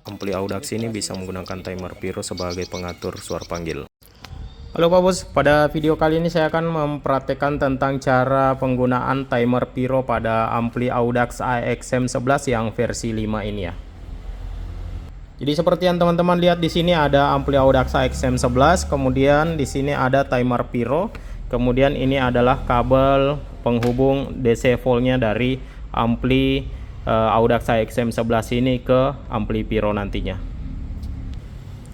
Ampli Audax ini bisa menggunakan timer Pyro sebagai pengatur suara panggil. Halo Pak Bos, pada video kali ini saya akan mempraktekkan tentang cara penggunaan timer Pyro pada ampli Audax AXM11 yang versi 5 ini ya. Jadi seperti yang teman-teman lihat di sini ada ampli Audax AXM11, kemudian di sini ada timer Pyro, kemudian ini adalah kabel penghubung DC voltnya dari ampli Audax AXM11 ini ke ampli Pyro nantinya.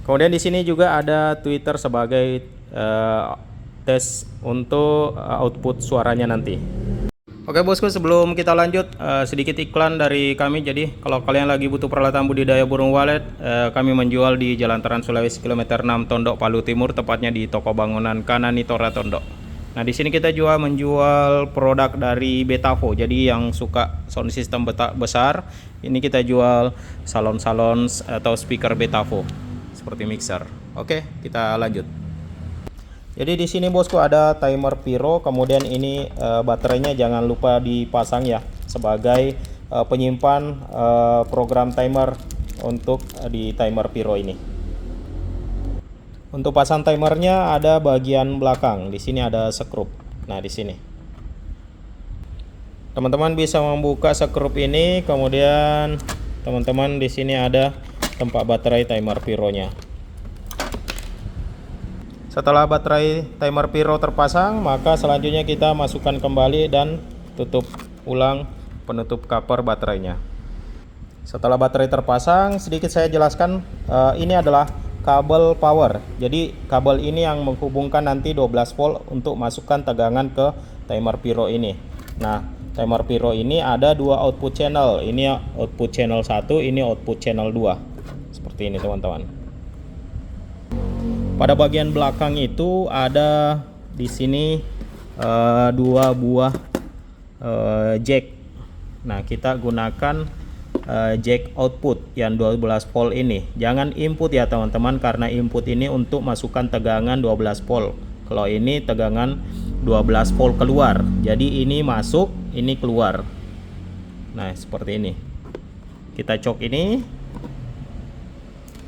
Kemudian di sini juga ada tweeter sebagai tes untuk output suaranya nanti. Oke bosku, sebelum kita lanjut sedikit iklan dari kami. Jadi kalau kalian lagi butuh peralatan budidaya burung walet, kami menjual di Jalan Trans Sulawesi kilometer 6 Tondok Palu Timur, tepatnya di toko bangunan Kanani Tora Tondok. Nah di sini kita menjual produk dari Betavo. Jadi yang suka sound system besar, ini kita jual salon-salon atau speaker Betavo seperti mixer. Oke, kita lanjut. Jadi di sini bosku ada timer Pyro, kemudian ini baterainya jangan lupa dipasang ya sebagai penyimpan program timer untuk di timer Pyro ini. Untuk pasang timernya ada bagian belakang, di sini ada skrup. Nah di sini teman-teman bisa membuka skrup ini, kemudian teman-teman di sini ada tempat baterai timer Pyro-nya. Setelah baterai timer Pyro terpasang, maka selanjutnya kita masukkan kembali dan tutup ulang penutup cover baterainya. Setelah baterai terpasang, sedikit saya jelaskan, ini adalah kabel power. Jadi kabel ini yang menghubungkan nanti 12 volt untuk masukkan tegangan ke timer Pyro ini. Nah, timer Pyro ini ada dua output channel. Ini output channel 1, ini output channel 2. Seperti ini teman-teman. Pada bagian belakang itu ada di sini dua buah jack. Nah, kita gunakan jack output yang 12 volt ini. Jangan input ya teman-teman, karena input ini untuk masukkan tegangan 12 volt. Kalau ini tegangan 12 volt keluar. Jadi ini masuk, ini keluar. Nah, seperti ini. Kita cok ini.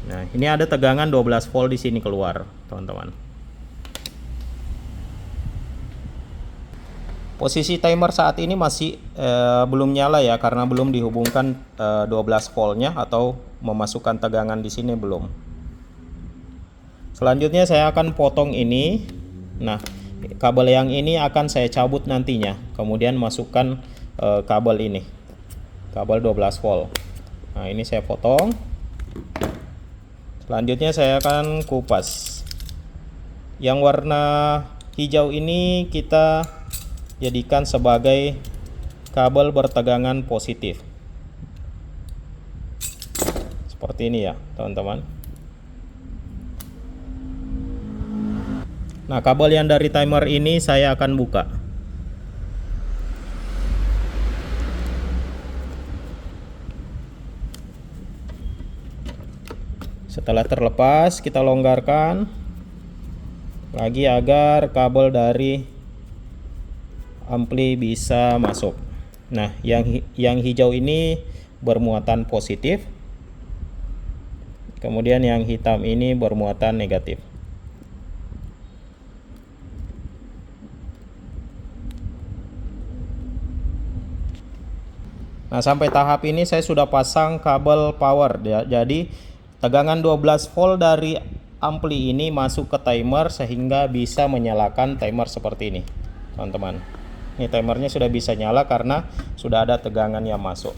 Nah, ini ada tegangan 12 volt di sini keluar, teman-teman. Posisi timer saat ini masih belum nyala ya, karena belum dihubungkan 12 voltnya atau memasukkan tegangan di sini belum. Selanjutnya saya akan potong ini. Nah, kabel yang ini akan saya cabut nantinya. Kemudian masukkan kabel ini. Kabel 12 volt. Nah, ini saya potong. Selanjutnya saya akan kupas. Yang warna hijau ini kita jadikan sebagai kabel bertegangan positif. Seperti ini ya, teman-teman. Nah, kabel yang dari timer ini saya akan buka. Setelah terlepas, kita longgarkan lagi agar kabel dari ampli bisa masuk. Nah, yang hijau ini bermuatan positif, kemudian yang hitam ini bermuatan negatif. Nah, sampai tahap ini saya sudah pasang kabel power ya. Jadi tegangan 12 volt dari ampli ini masuk ke timer sehingga bisa menyalakan timer seperti ini, teman-teman. Ini timernya sudah bisa nyala karena sudah ada tegangan yang masuk.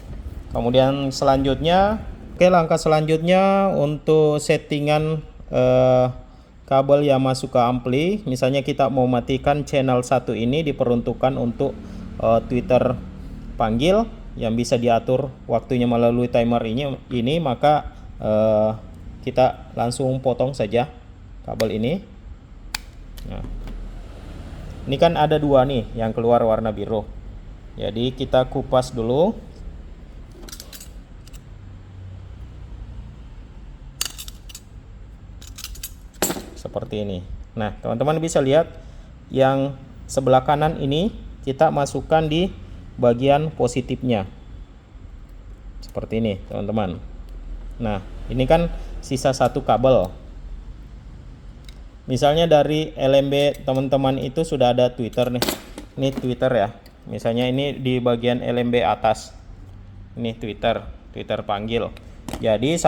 Kemudian selanjutnya, langkah selanjutnya untuk settingan kabel yang masuk ke ampli. Misalnya kita mau matikan channel 1 ini, diperuntukkan untuk tweeter panggil yang bisa diatur waktunya melalui timer ini, maka kita langsung potong saja kabel ini. Nah, ini kan ada dua nih yang keluar warna biru, jadi kita kupas dulu. Seperti ini. Nah, teman-teman bisa lihat yang sebelah kanan ini kita masukkan di bagian positifnya seperti ini, teman-teman. Nah, Ini kan sisa satu kabel. Misalnya dari LMB teman-teman itu sudah ada Twitter nih. Ini Twitter ya. Misalnya ini di bagian LMB atas. Ini Twitter panggil. Jadi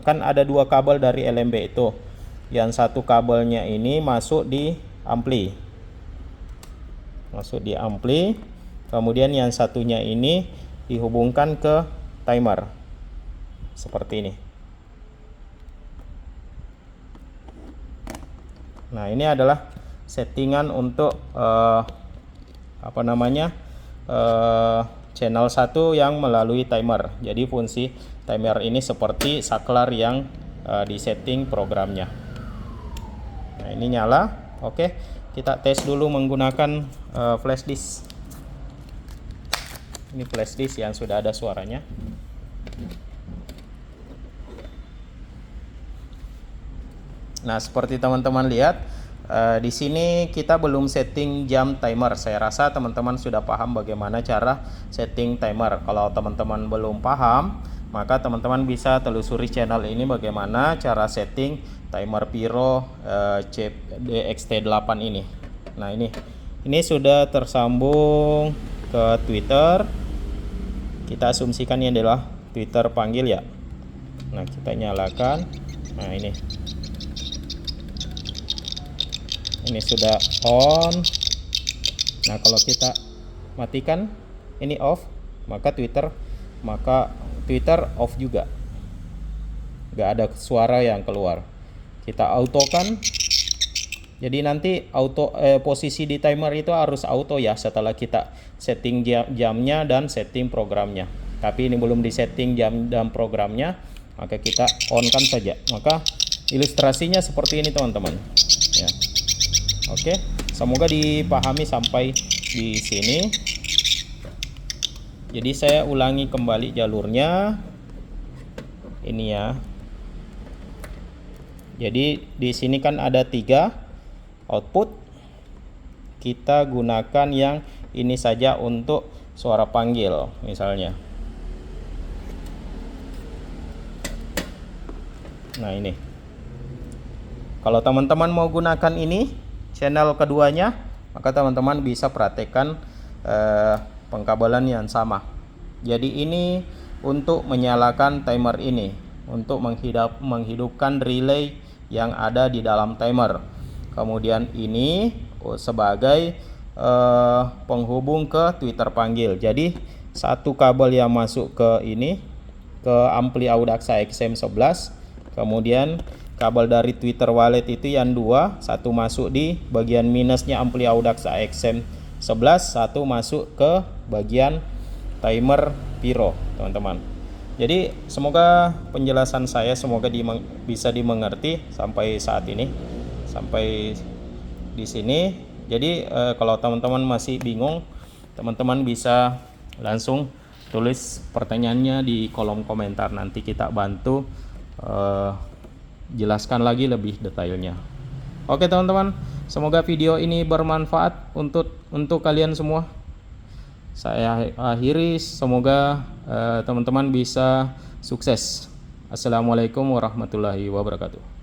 kan ada dua kabel dari LMB itu. Yang satu kabelnya ini masuk di ampli. Kemudian yang satunya ini dihubungkan ke timer. Seperti ini. Nah, ini adalah settingan untuk channel 1 yang melalui timer. Jadi fungsi timer ini seperti saklar yang disetting programnya. Nah, ini nyala. Oke, kita tes dulu menggunakan flash disk. Ini flash disk yang sudah ada suaranya. Nah, seperti teman-teman lihat, di sini kita belum setting jam timer. Saya rasa teman-teman sudah paham bagaimana cara setting timer. Kalau teman-teman belum paham, maka teman-teman bisa telusuri channel ini bagaimana cara setting timer Pyro DXT8 ini. Nah, ini sudah tersambung ke Twitter. Kita asumsikan ini adalah Twitter panggil ya. Nah, kita nyalakan. Nah, ini sudah on. Nah, kalau kita matikan ini off, maka Twitter off juga, nggak ada suara yang keluar. Kita autokan, jadi nanti posisi di timer itu harus auto ya setelah kita setting jamnya dan setting programnya. Tapi ini belum disetting jam dan programnya, maka kita on kan saja. Maka ilustrasinya seperti ini teman-teman ya. Oke, semoga dipahami sampai di sini. Jadi saya ulangi kembali jalurnya ini ya. Jadi di sini kan ada 3 output. Kita gunakan yang ini saja untuk suara panggil misalnya. Nah, ini. Kalau teman-teman mau gunakan ini channel keduanya, maka teman-teman bisa praktekkan pengkabelan yang sama. Jadi ini untuk menyalakan timer ini, untuk menghidupkan relay yang ada di dalam timer. Kemudian ini sebagai penghubung ke Twitter panggil. Jadi satu kabel yang masuk ke ini, ke ampli AUDAX AXM11. Kemudian kabel dari Twitter wallet itu yang 2, satu masuk di bagian minusnya ampli AUDAX AXM11, satu masuk ke bagian timer Pyro, teman-teman. Jadi semoga penjelasan saya bisa dimengerti sampai saat ini, sampai di sini. Jadi kalau teman-teman masih bingung, teman-teman bisa langsung tulis pertanyaannya di kolom komentar. Nanti kita bantu jelaskan lagi lebih detailnya. Oke teman-teman, semoga video ini bermanfaat untuk kalian semua. Saya akhiri, semoga teman-teman bisa sukses. Assalamualaikum warahmatullahi wabarakatuh.